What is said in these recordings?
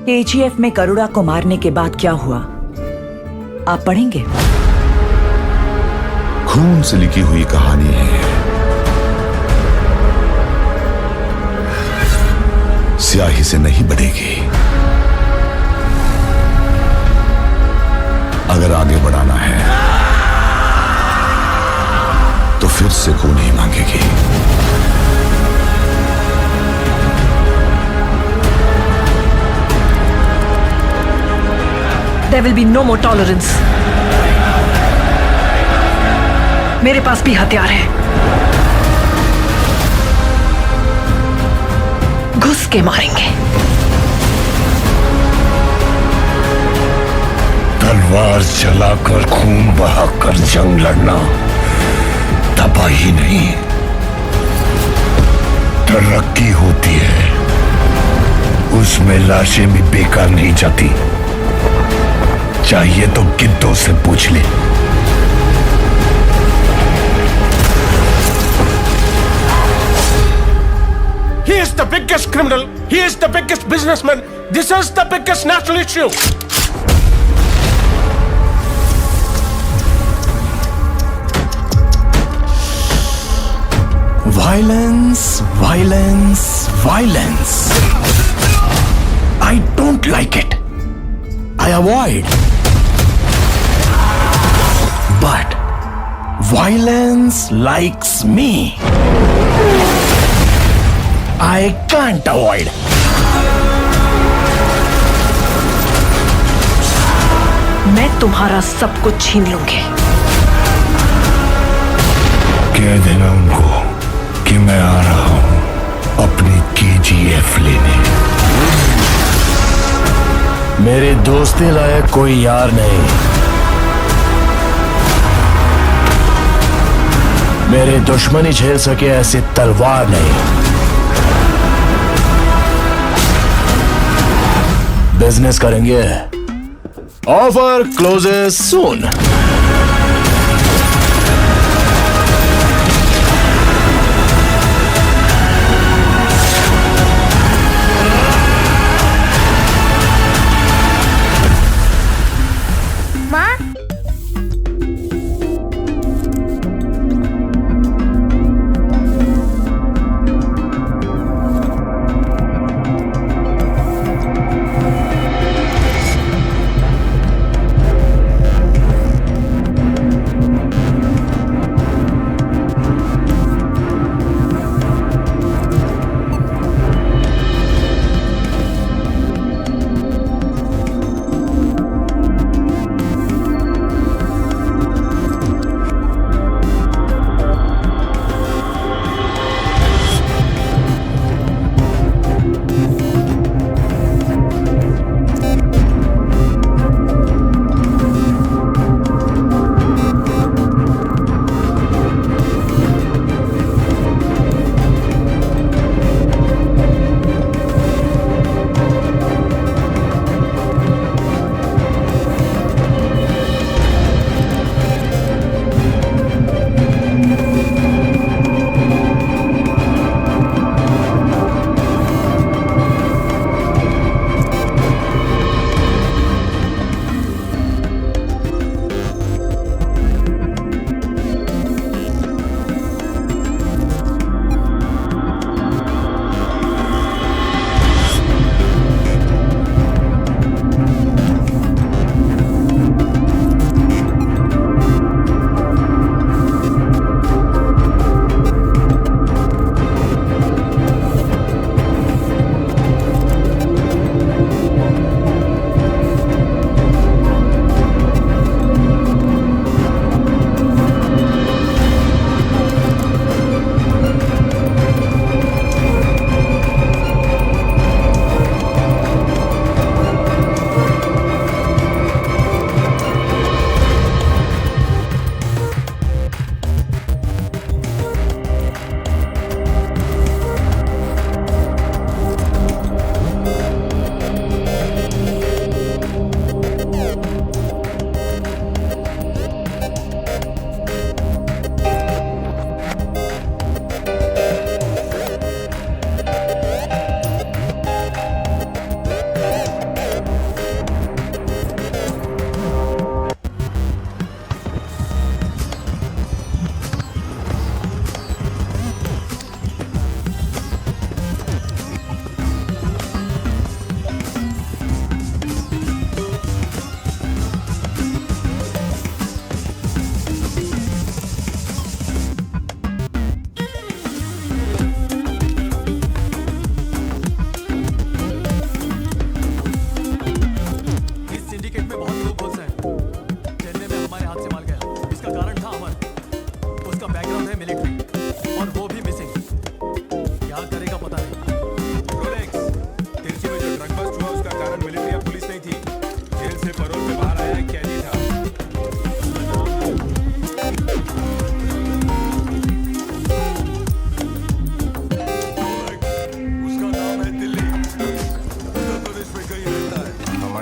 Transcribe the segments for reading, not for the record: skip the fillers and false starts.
KGF में करुणा को मारने के बाद क्या हुआ आप पढ़ेंगे? खून से लिखी हुई कहानी है। स्याही से नहीं बढ़ेगी। अगर आगे बढ़ाना है तो फिर से खून ही मांगेगी। There will be no more tolerance. मेरे पास भी हथियार है। घुस के मारेंगे। तलवार चलाकर खून बहाकर जंग लड़ना तबाही नहीं, तरक्की होती है। उसमें लाशें भी बेकार नहीं जाती। चाहिए तो गिद्धों से पूछ ले। He is the biggest criminal. He is the biggest businessman. This is the biggest national issue. Violence, violence, violence. I don't like it. I avoid. But violence likes me. I can't avoid. मैं तुम्हारा सब कुछ छीन लूंगी। कह देना उनको कि मैं आ रहा हूं अपनी केजीएफ लेने। मेरे दोस्ती लायक कोई यार नहीं। मेरे दुश्मनी झेल सके ऐसी तलवार नहीं। बिजनेस करेंगे। ऑफर क्लोजेस सून।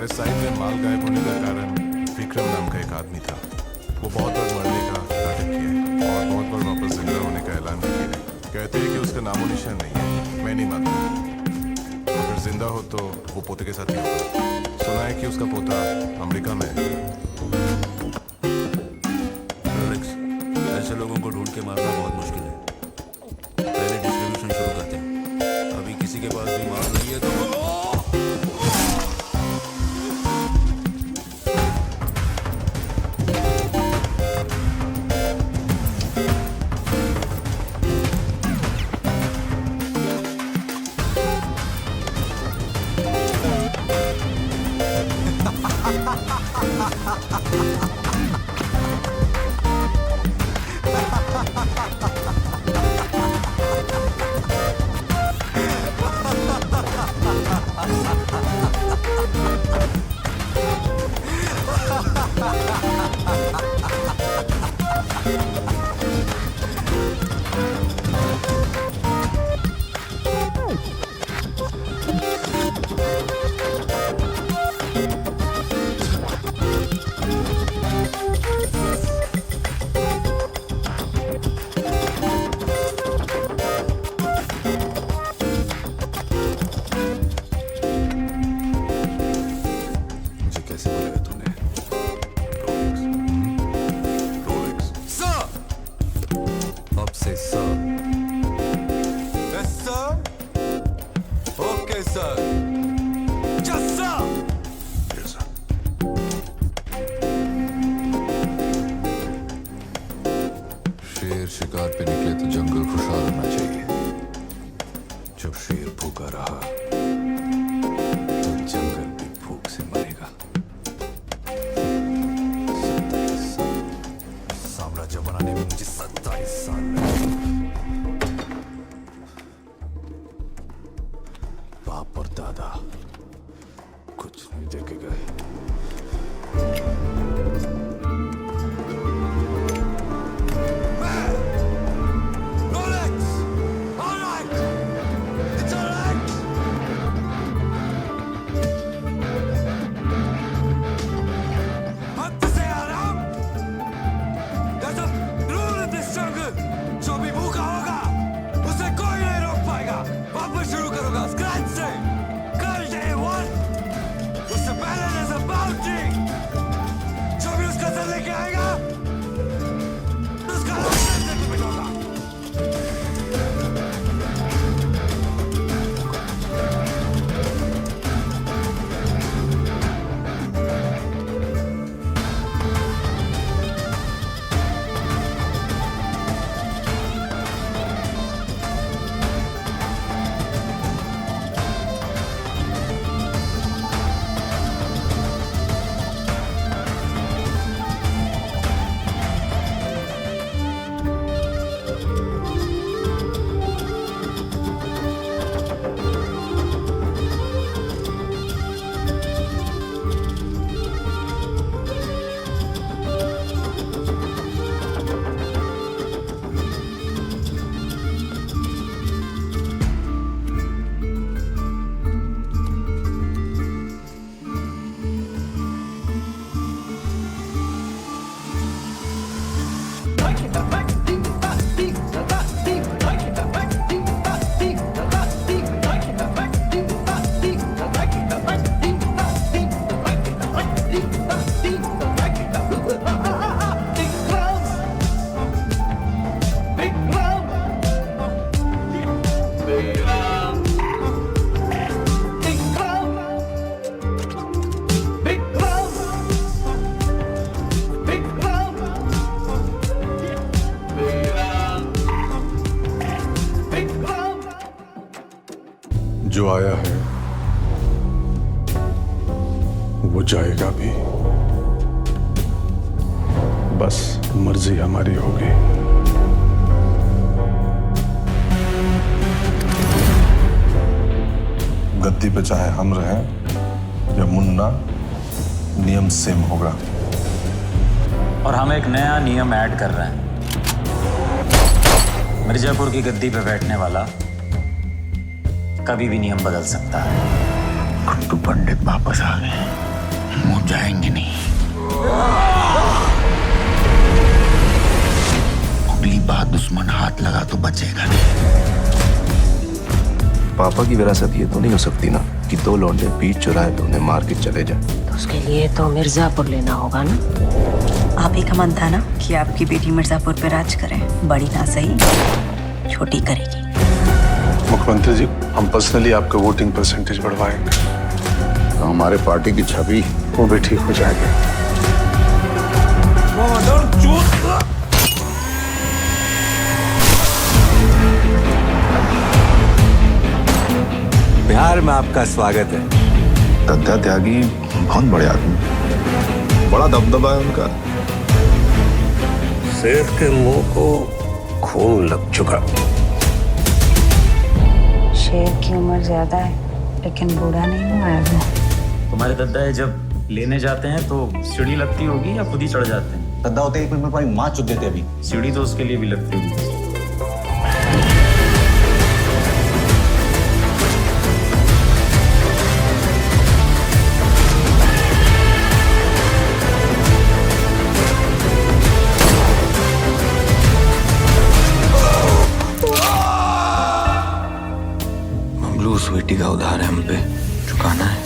हमारे साइड में माल गायब होने का कारण विक्रम नाम का एक आदमी था। वो बहुत बार मरने का नाटक किया है और बहुत बार वापस जिंदा होने का ऐलान भी किया है। कहते हैं कि उसका नामो निशान नहीं है। मैं नहीं मानता। अगर जिंदा हो तो वो पोते के साथ ही होगा। सुना है कि उसका पोता अमेरिका में है। रोलेक्स, ऐसे लोगों को ढूंढ के मारना बहुत मुश्किल है। पहले डिस्ट्रीब्यूशन शुरू करते हैं। अभी किसी के पास भी माल नहीं है तो शेर शिकार पे निकले तो जंगल खुशहाल होना चाहिए। जब शेर भूखा रहा तो जंगल भी भूख से मरेगा। 27 साल साम्राज्य बनाने में मुझे 27 साल लगे। बाप और दादा कुछ नहीं देके गए। जो आया है वो जाएगा भी। बस मर्जी हमारी होगी। गद्दी पे चाहे हम रहें या मुन्ना, नियम सेम होगा। और हम एक नया नियम ऐड कर रहे हैं। मिर्जापुर की गद्दी पे बैठने वाला कभी भी नियम बदल सकता है। गुड्डू पंडित वापस आ गए। वो जाएंगे नहीं। अगली बार दुश्मन हाथ लगा तो बचेगा नहीं। पापा की विरासत ये तो नहीं हो सकती ना कि दो लौंडे बीच चुराए तो उन्हें मार के चले जाए। तो उसके लिए तो मिर्जापुर लेना होगा ना। आप ही का मन था ना कि आपकी बेटी मिर्जापुर पे राज करे। बड़ी ना सही, छोटी करेगी। मुख्यमंत्री जी, हम पर्सनली आपका वोटिंग परसेंटेज बढ़वाएंगे तो हमारे पार्टी की छवि वो भी ठीक हो जाएगी। बिहार में आपका स्वागत है। दद्दा त्यागी बहुत बड़े आदमी, बड़ा दबदबा है उनका। शेर के मुंह को खून लग चुका। शेर की उम्र ज्यादा है लेकिन बूढ़ा नहीं हुआ है वो। तुम्हारे दद्दा जब लेने जाते हैं तो सीढ़ी लगती होगी या खुद ही चढ़ जाते हैं? दद्दा होते 1 मिनट में हमारी माँ चुद देते अभी। सीढ़ी तो उसके लिए भी लगती होगी। स्वीटी का उधार है, हम पे चुकाना है।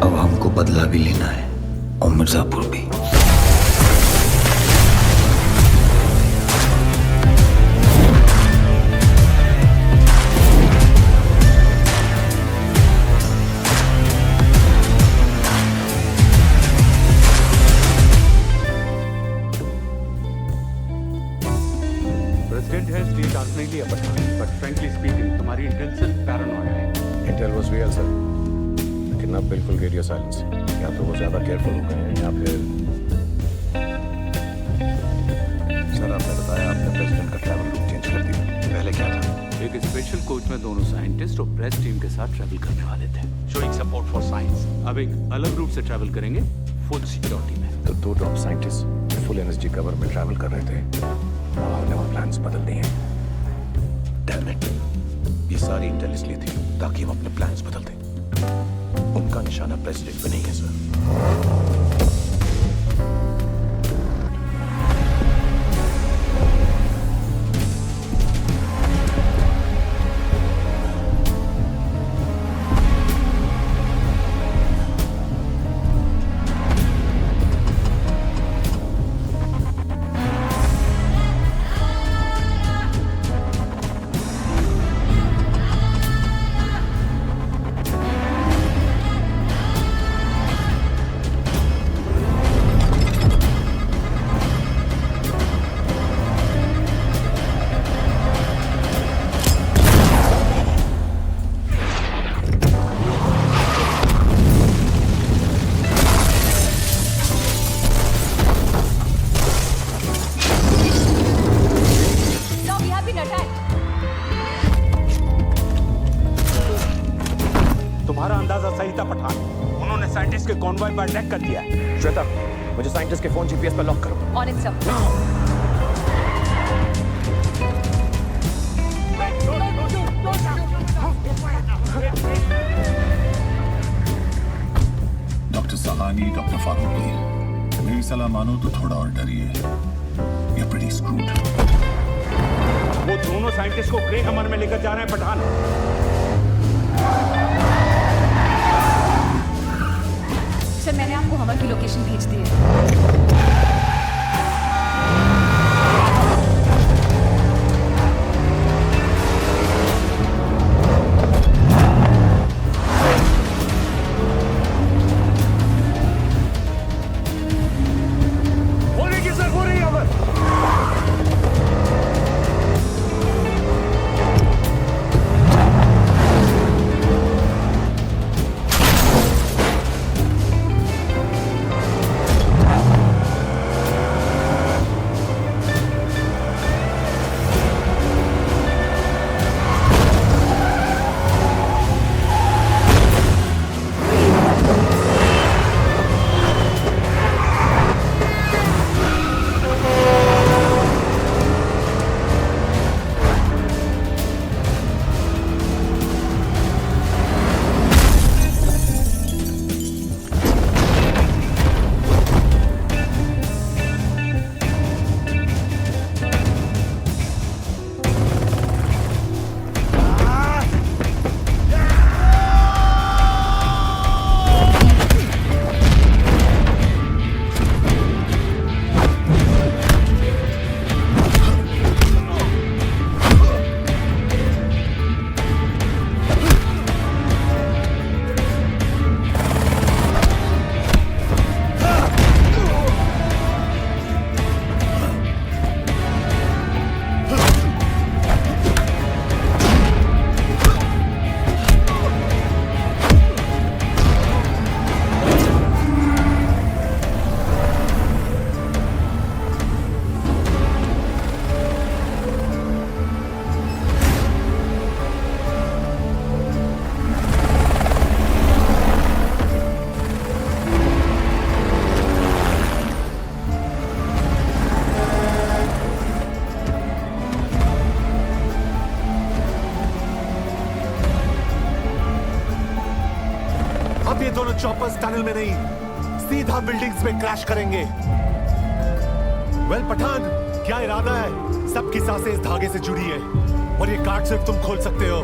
अब हमको बदला भी लेना है और मिर्जापुर भी। President has stayed alternately a but frankly speaking, तुम्हारी इंटेंशन पैरानॉइड है। इंटेल वाज रियल सर, लेकिन अब बिल्कुल रेडियो साइलेंस। या तो वो ज्यादा केयरफुल हो गए हैं या फिर सर आपने बताया आपने प्रेसिडेंट का ट्रैवल रूट चेंज कर दिया, पहले क्या था? एक स्पेशल कोच में दोनों साइंटिस्ट और प्रेस टीम के साथ ट्रैवल करने वाले थे, शोइंग सपोर्ट फॉर साइंस। अब एक अलग रूट से ट्रैवल करेंगे, फुल सिक्योरिटी में। तो दो top scientist full energy cover में ट्रैवल कर रहे थे, हमने वो प्लान्स बदल दिए हैं। डैम इट, ये सारी इंटेल इसलिए थी ताकि हम अपने प्लान्स बदल दें। उनका निशाना प्रेसिडेंट पे नहीं है सर। तुम्हारा अंदाजा सही था पठान, उन्होंने साइंटिस्ट के कॉन्वॉय पर अटैक कर दिया है। श्वेता, मुझे साइंटिस्ट के फोन जीपीएस पर लॉक करो। On it sir. Doctor Sahani, doctor Farooqui, मेरी सलाह मानो तो थोड़ा और डरिए। You're pretty screwed. वो दोनों साइंटिस्ट को ग्रे हमर में लेकर जा रहे हैं पठान। सर मैंने आपको हमर की लोकेशन भेज दी है। चॉपर्स टनल में नहीं, सीधा बिल्डिंग्स में क्रैश करेंगे। वेल पठान, क्या इरादा है? सबकी सांसें इस धागे से जुड़ी है और ये कार्ड सिर्फ तुम खोल सकते हो।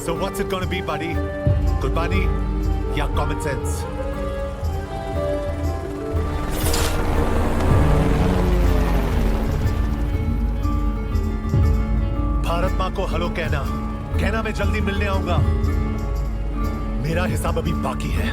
So what's it gonna be, buddy? कुर्बानी या कॉमन सेंस? भारत माँ को हेलो कहना मैं जल्दी मिलने आऊंगा। मेरा हिसाब अभी बाकी है।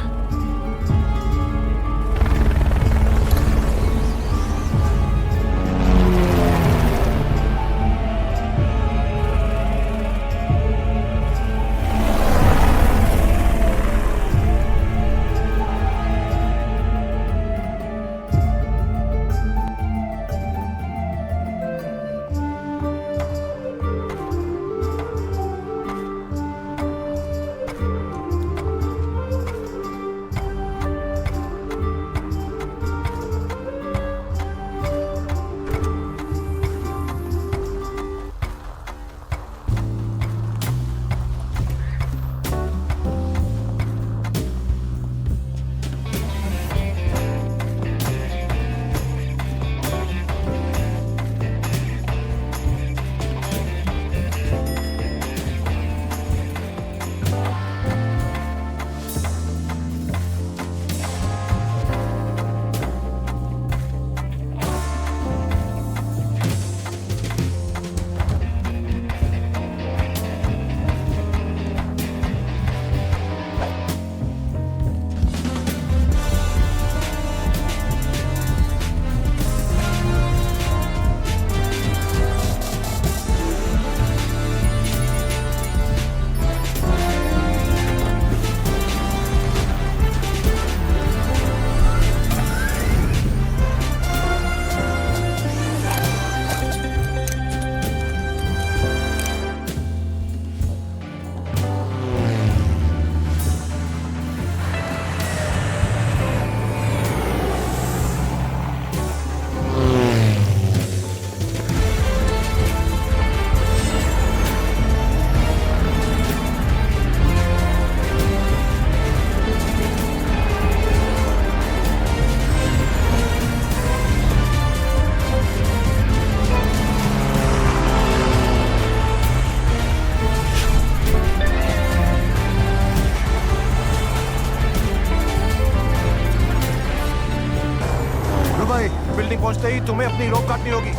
बिल्डिंग पहुंचते ही तुम्हें अपनी रोक काटनी होगी।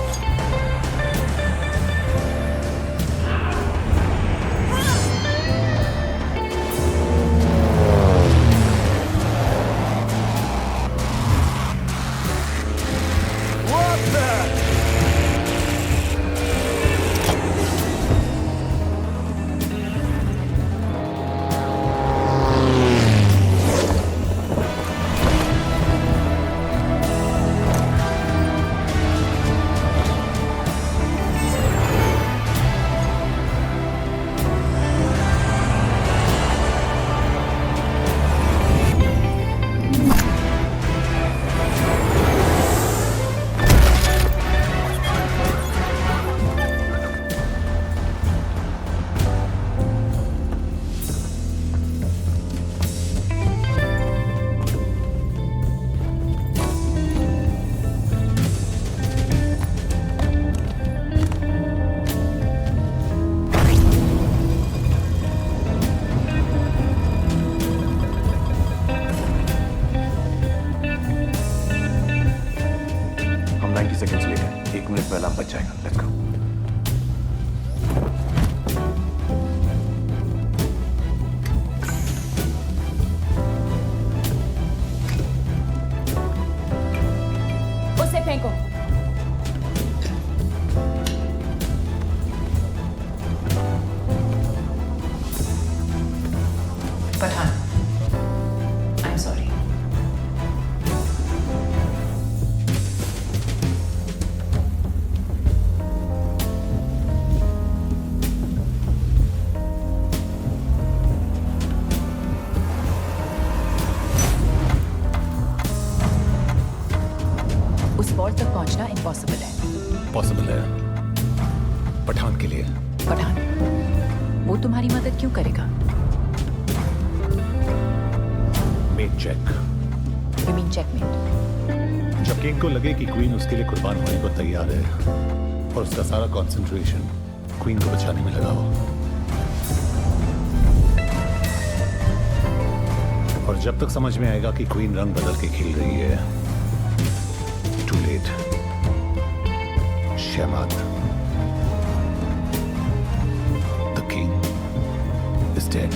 सेकंड्स लेट है, 1 मिनट में अलार्म बच जाएगा। Let's go. उसे फेंको। Pathan, I am sorry. उस वॉल तक पहुंचना इम्पॉसिबल है। पॉसिबल है पठान के लिए। पठान, वो तुम्हारी मदद क्यों करेगा? Checkmate check. You mean checkmate? जब किंग को लगे कि क्वीन उसके लिए कुर्बान होने को तैयार है और उसका सारा कंसंट्रेशन क्वीन को बचाने में लगा हो, और जब तक समझ में आएगा कि क्वीन रंग बदल के खेल रही है, टू लेट। शहमाद, द किंग इज डेड।